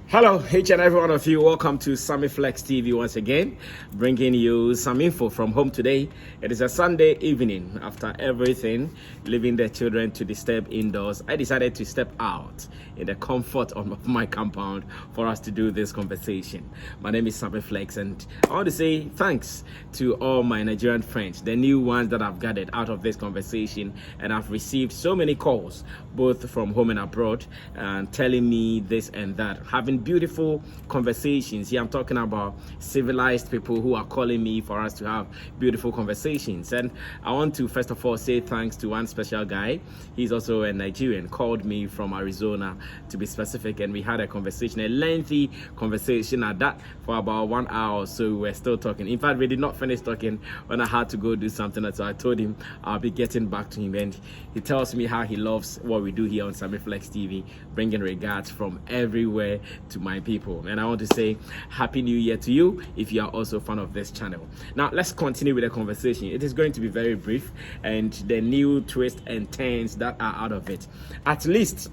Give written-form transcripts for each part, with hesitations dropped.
Hello, each and every one of you. Welcome to Sammy Flex TV once again, bringing you some info from home today. It is a Sunday evening. After everything, leaving the children to disturb indoors, I decided to step out in the comfort of my compound for us to do this conversation. My name is Sammy Flex, and I want to say thanks to all my Nigerian friends, the new ones that I've gathered out of this conversation, and I've received so many calls, both from home and abroad, and telling me this and that, having beautiful conversations. Here I'm talking about civilized people who are calling me for us to have beautiful conversations. And I want to first of all say thanks to one special guy. He's also a Nigerian, called me from Arizona to be specific, and we had a conversation, a lengthy conversation at that, for about 1 hour or so. We were still talking. In fact, we did not finish talking when I had to go do something, so I told him I'll be getting back to him, and he tells me how he loves what we do here on Sammy Flex TV, bringing regards from everywhere to my people. And I want to say Happy New Year to you if you are also a fan of this channel. Now let's continue with the conversation. It is going to be very brief, and the new twists and turns that are out of it. At least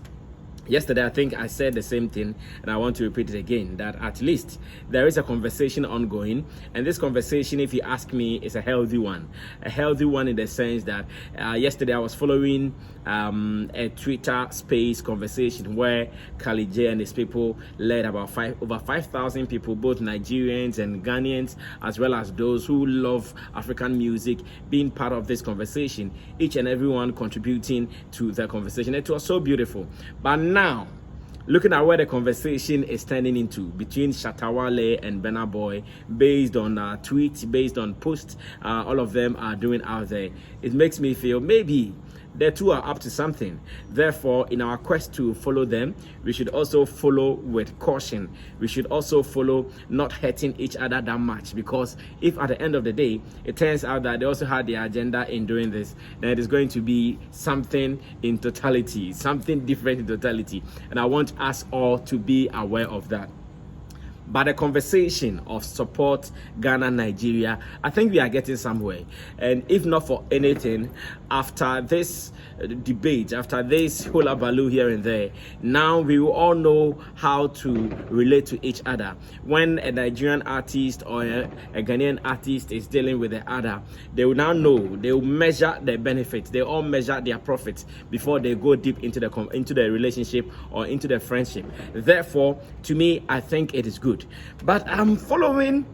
yesterday, I think I said the same thing, and I want to repeat it again, that at least there is a conversation ongoing, and this conversation, if you ask me, is a healthy one. A healthy one in the sense that yesterday I was following a Twitter space conversation where Kali J and his people led about over 5,000 people, both Nigerians and Ghanaians, as well as those who love African music, being part of this conversation, each and everyone contributing to the conversation. It was so beautiful. But now, looking at where the conversation is turning into between Shatta Wale and Burna Boy, based on tweets, based on posts, all of them are doing out there, it makes me feel maybe the two are up to something. Therefore, in our quest to follow them, we should also follow with caution. We should also follow not hurting each other that much, because if at the end of the day it turns out that they also had their agenda in doing this, then it is going to be something in totality, something different in totality, and I want us all to be aware of that. But the conversation of support Ghana, Nigeria, I think we are getting somewhere. And if not for anything, after this debate, after this hula baloo here and there, now we will all know how to relate to each other. When a Nigerian artist or a Ghanaian artist is dealing with the other, they will now know, they will measure their benefits, they all measure their profits before they go deep into the relationship or into the friendship. Therefore, to me, I think it is good. But I'm following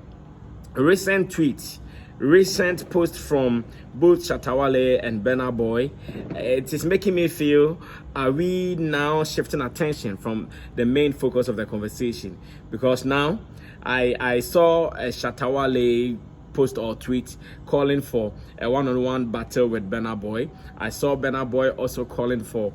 recent tweets, recent posts from both Shatta Wale and Burna Boy. It is making me feel, are we now shifting attention from the main focus of the conversation? Because now I saw a Shatta Wale post or tweet calling for a one-on-one battle with Burna Boy. I saw Burna Boy also calling for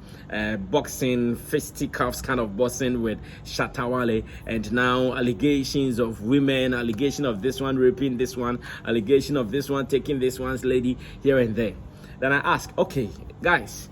boxing, fisticuffs kind of boxing with Shatta Wale, and now allegations of women, allegation of this one raping this one, allegation of this one taking this one's lady here and there. Then I ask, okay, guys,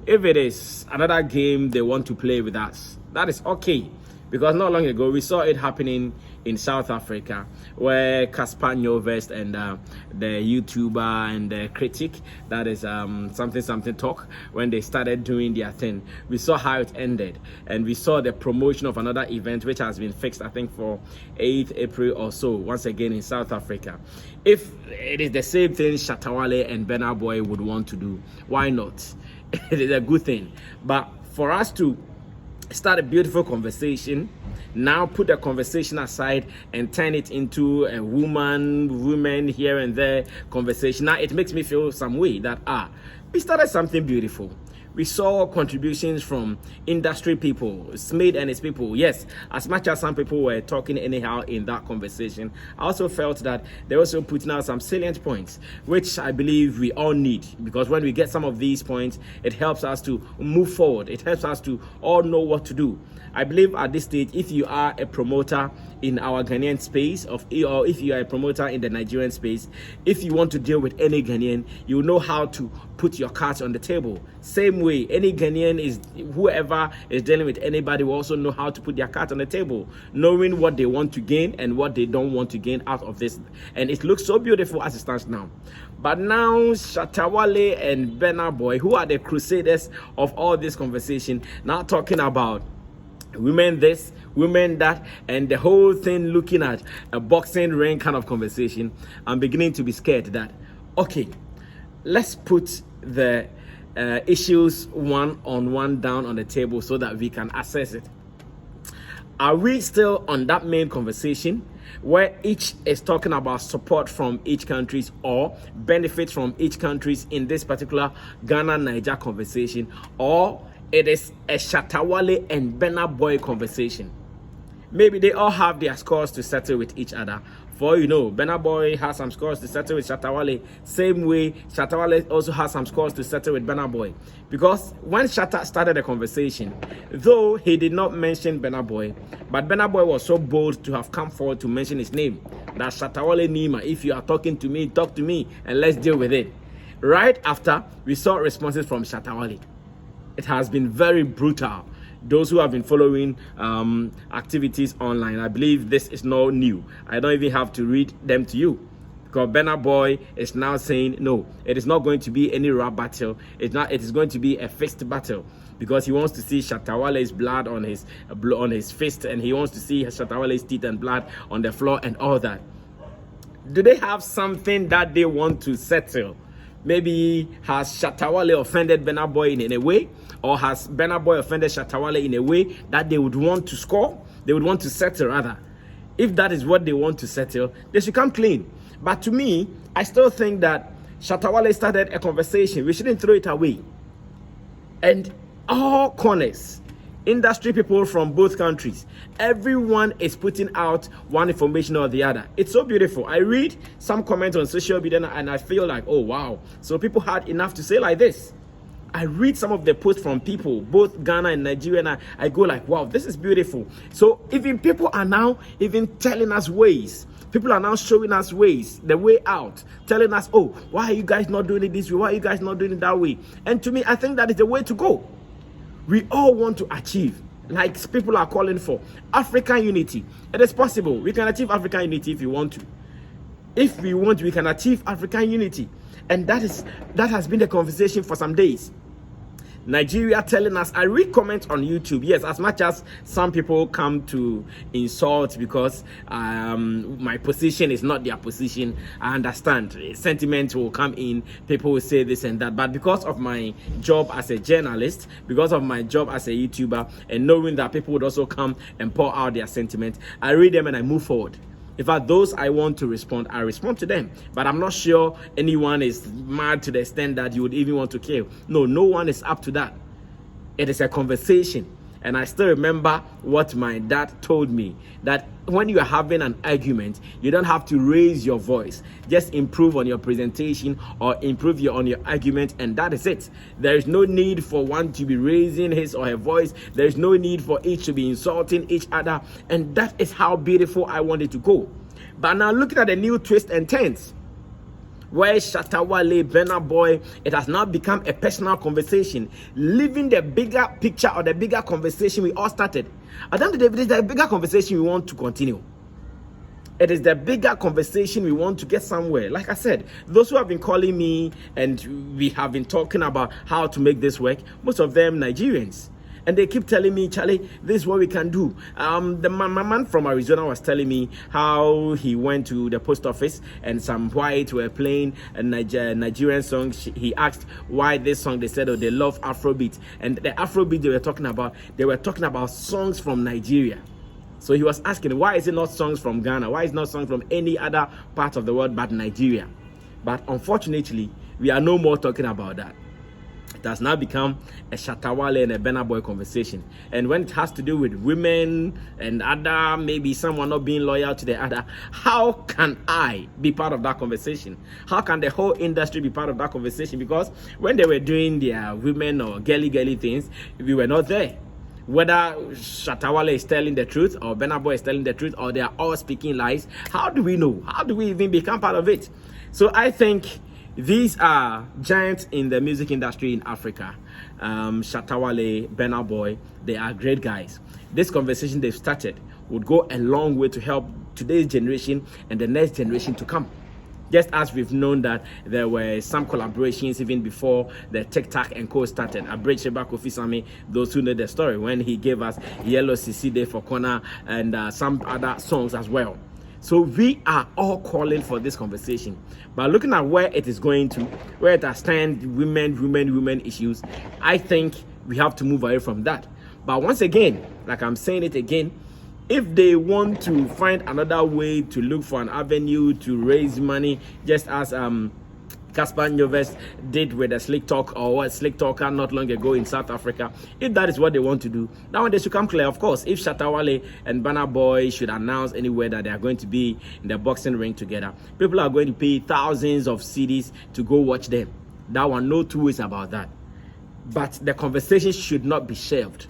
if it is another game they want to play with us, that is okay. Because not long ago, we saw it happening in South Africa, where Cassper Nyovest and the YouTuber and the critic, that is something talk, when they started doing their thing, we saw how it ended, and we saw the promotion of another event which has been fixed, I think, for 8th April or so, once again in South Africa. If it is the same thing Shatta Wale and Burna Boy would want to do, why not? It is a good thing. But for us to start a beautiful conversation, now put the conversation aside and turn it into a women here and there conversation, now it makes me feel some way that we started something beautiful. We saw contributions from industry people, Smith and his people. Yes, as much as some people were talking anyhow in that conversation, I also felt that they also putting out some salient points, which I believe we all need, because when we get some of these points, it helps us to move forward. It helps us to all know what to do. I believe at this stage, if you are a promoter in our Ghanaian space, or if you are a promoter in the Nigerian space, if you want to deal with any Ghanaian, you know how to put your cards on the table. Same way, any Ghanaian whoever is dealing with anybody will also know how to put their cards on the table, knowing what they want to gain and what they don't want to gain out of this. And it looks so beautiful as it stands now. But now Shatta Wale and Burna Boy, who are the crusaders of all this conversation, now talking about women this, women that, and the whole thing looking at a boxing ring kind of conversation, I'm beginning to be scared that, okay, let's put the issues one on one down on the table so that we can assess it. Are we still on that main conversation where each is talking about support from each countries or benefits from each countries in this particular Ghana-Niger conversation, or it is a Shatta Wale and Burna Boy conversation? Maybe they all have their scores to settle with each other. For you know, Burna Boy has some scores to settle with Shatta Wale. Same way, Shatta Wale also has some scores to settle with Burna Boy. Because when Shatta started the conversation, though he did not mention Burna Boy, but Burna Boy was so bold to have come forward to mention his name. That Shatta Wale Nima, if you are talking to me, talk to me and let's deal with it. Right after, we saw responses from Shatta Wale. It has been very brutal. Those who have been following activities online, I believe this is not new. I don't even have to read them to you, because Burna Boy is now saying no, it is not going to be any rap battle. It is going to be a fist battle, because he wants to see Shatta Wale's blood on his fist, and he wants to see Shatta Wale's teeth and blood on the floor and all that. Do they have something that they want to settle? Maybe has Shatta Wale offended Burna Boy in a way, or has Burna Boy offended Shatta Wale in a way that they would want to score? They would want to settle rather. If that is what they want to settle, they should come clean. But to me, I still think that Shatta Wale started a conversation. We shouldn't throw it away. And all corners, industry people from both countries, everyone is putting out one information or the other. It's so beautiful. I read some comments on social media and I feel like, oh wow, so people had enough to say like this. I read some of the posts from people, both Ghana and Nigeria, and I go like, wow, this is beautiful. So even people are now even telling us ways. People are now showing us ways, the way out, telling us, oh, why are you guys not doing it this way? Why are you guys not doing it that way? And to me, I think that is the way to go. We all want to achieve, like people are calling for, African unity. It is possible. We can achieve African unity if we want to. If we want, we can achieve African unity. And that has been the conversation for some days. Nigeria telling us, I read comments on YouTube, yes, as much as some people come to insult because my position is not their position, I understand. Sentiments will come in, people will say this and that, but because of my job as a journalist, because of my job as a YouTuber, and knowing that people would also come and pour out their sentiments, I read them and I move forward. In fact, those I want to respond, I respond to them. But I'm not sure anyone is mad to the extent that you would even want to kill. No, no one is up to that. It is a conversation. And I still remember what my dad told me, that when you are having an argument, you don't have to raise your voice. Just improve on your presentation or improve on your argument, and that is it. There is no need for one to be raising his or her voice. There is no need for each to be insulting each other. And that is how beautiful I want it to go. But now looking at the new twist and turns, where Shatta Wale, Burna Boy, it has now become a personal conversation, leaving the bigger picture or the bigger conversation we all started. At the end of the day, it is the bigger conversation we want to continue. It is the bigger conversation we want to get somewhere. Like I said, those who have been calling me and we have been talking about how to make this work, most of them Nigerians. And they keep telling me, Charlie, this is what we can do. My man from Arizona was telling me how he went to the post office and some white were playing a Nigerian song. He asked why this song. They said, oh, they love Afrobeat. And the Afrobeat they were talking about songs from Nigeria. So he was asking, why is it not songs from Ghana? Why is it not songs from any other part of the world but Nigeria? But unfortunately, we are no more talking about that. It has now become a Shatta Wale and a Burna Boy conversation. And when it has to do with women and other, maybe someone not being loyal to the other, how can I be part of that conversation? How can the whole industry be part of that conversation? Because when they were doing their women or girly things, we were not there. Whether Shatta Wale is telling the truth or Burna Boy is telling the truth or they are all speaking lies, how do we know? How do we even become part of it? So I think these are giants in the music industry in Africa. Shatta Wale, Burna Boy, they are great guys. This conversation they've started would go a long way to help today's generation and the next generation to come. Just as we've known that there were some collaborations even before the TikTok and Co started. Abridge Sheba Kofi Sammy, those who know the story, when he gave us Yellow CC Day for Corner and some other songs as well. So we are all calling for this conversation. But looking at where it is going to, where it has stand women issues, I think we have to move away from that. But once again, like I'm saying it again, if they want to find another way to look for an avenue to raise money, just as Cassper Nyovest did with a Slick Talk or a Slick Talker not long ago in South Africa, if that is what they want to do, now they should come clear. Of course, if Shatta Wale and Burna Boy should announce anywhere that they are going to be in the boxing ring together, people are going to pay thousands of CDs to go watch them. That one, no two ways about that. But the conversation should not be shelved.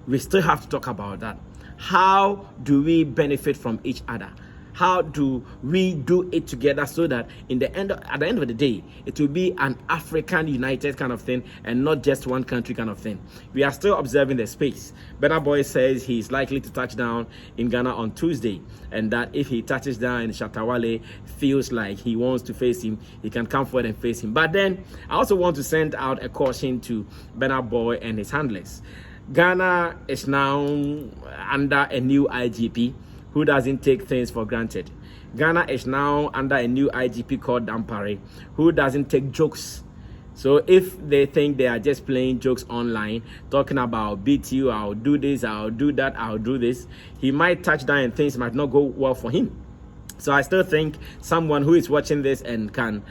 We still have to talk about that. How do we benefit from each other? How do we do it together so that at the end of the day, it will be an African united kind of thing and not just one country kind of thing? We are still observing the space. Burna Boy says he's likely to touch down in Ghana on Tuesday, and that if he touches down and Shatta Wale feels like he wants to face him, he can come forward and face him. But then I also want to send out a caution to Burna Boy and his handlers. Ghana is now under a new IGP who doesn't take things for granted. Ghana is now under a new IGP called Dampare, who doesn't take jokes. So if they think they are just playing jokes online, talking about beat you, I'll do this, I'll do that, I'll do this, he might touch down and things might not go well for him. So I still think someone who is watching this and can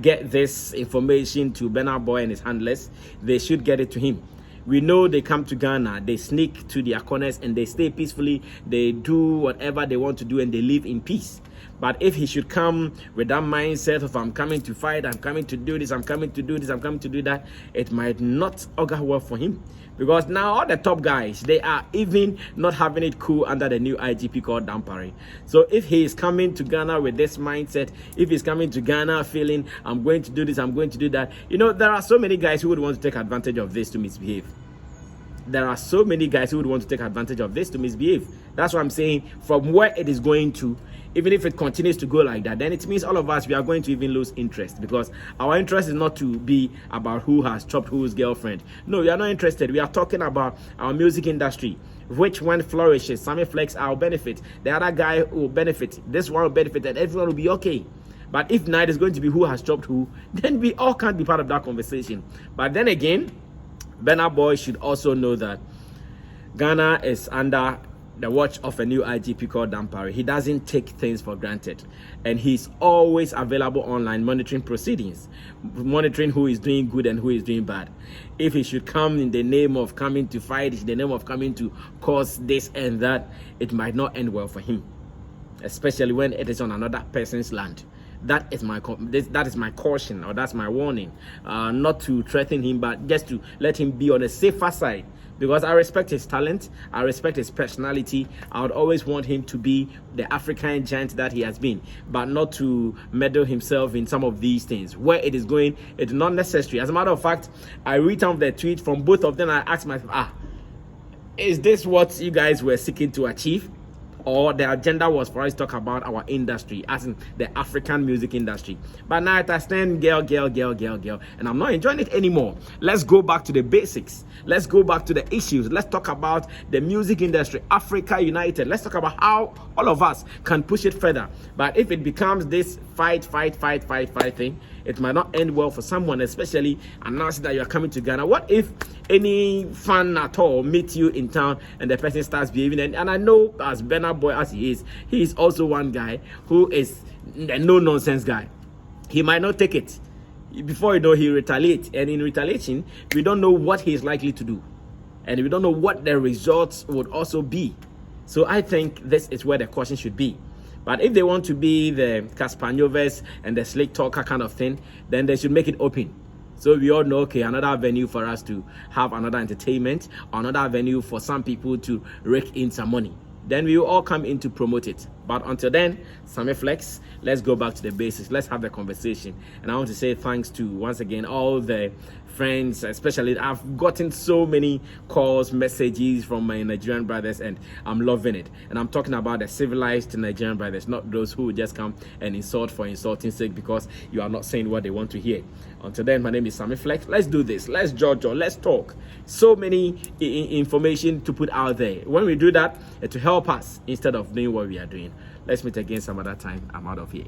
get this information to Burna Boy and his handlers, they should get it to him. We know they come to Ghana, they sneak to their corners and they stay peacefully. They do whatever they want to do and they live in peace. But if he should come with that mindset of I'm coming to fight, I'm coming to do this, I'm coming to do this, I'm coming to do that, it might not augur well for him. Because now all the top guys, they are even not having it cool under the new IGP called Dampare. So if he is coming to Ghana with this mindset, if he's coming to Ghana feeling I'm going to do this, I'm going to do that, you know, there are so many guys who would want to take advantage of this to misbehave. There are so many guys who would want to take advantage of this to misbehave. That's what I'm saying. From where it is going to, even if it continues to go like that, then it means all of us, we are going to even lose interest, because our interest is not to be about who has chopped whose girlfriend. No, we are not interested. We are talking about our music industry, which when flourishes, Sammy Flex will benefit, the other guy will benefit, this one will benefit, and everyone will be okay. But if night is going to be who has chopped who, then we all can't be part of that conversation. But then again, Burna Boy should also know that Ghana is under the watch of a new IGP called Dampare. He doesn't take things for granted, and he's always available online, monitoring proceedings, monitoring who is doing good and who is doing bad. If he should come in the name of coming to fight, in the name of coming to cause this and that, it might not end well for him, especially when it is on another person's land. That is my caution, or that's my warning. Not to threaten him, but just to let him be on a safer side. Because I respect his talent, I respect his personality. I would always want him to be the African giant that he has been, but not to meddle himself in some of these things. Where it is going, it's not necessary. As a matter of fact, I read some of the tweets from both of them. I asked myself, is this what you guys were seeking to achieve? Or the agenda was for us to talk about our industry, as in the African music industry. But now I stand girl, and I'm not enjoying it anymore. Let's go back to the basics. Let's go back to the issues. Let's talk about the music industry, Africa United. Let's talk about how all of us can push it further. But if it becomes this fight thing, it might not end well for someone, especially announcing that you are coming to Ghana. What if any fan at all meets you in town and the person starts behaving? And I know, as Burna Boy as he is also one guy who is a no-nonsense guy. He might not take it. Before you know, he retaliates. And in retaliation, we don't know what he is likely to do. And we don't know what the results would also be. So I think this is where the caution should be. But if they want to be the Cassper Nyovest and the Slick Talker kind of thing, then they should make it open. So we all know, okay, another venue for us to have another entertainment, another venue for some people to rake in some money. Then we will all come in to promote it. But But until then, Sammy Flex, let's go back to the basics. Let's have the conversation. And I want to say thanks to, once again, all the friends, especially I've gotten so many calls, messages from my Nigerian brothers, and I'm loving it. And I'm talking about the civilized Nigerian brothers, not those who just come and insult for insulting sake because you are not saying what they want to hear. Until then, my name is Sammy Flex. Let's do this. Let's judge or let's talk. So many information to put out there. When we do that, it will help us instead of doing what we are doing. Let's meet again some other time. I'm out of here.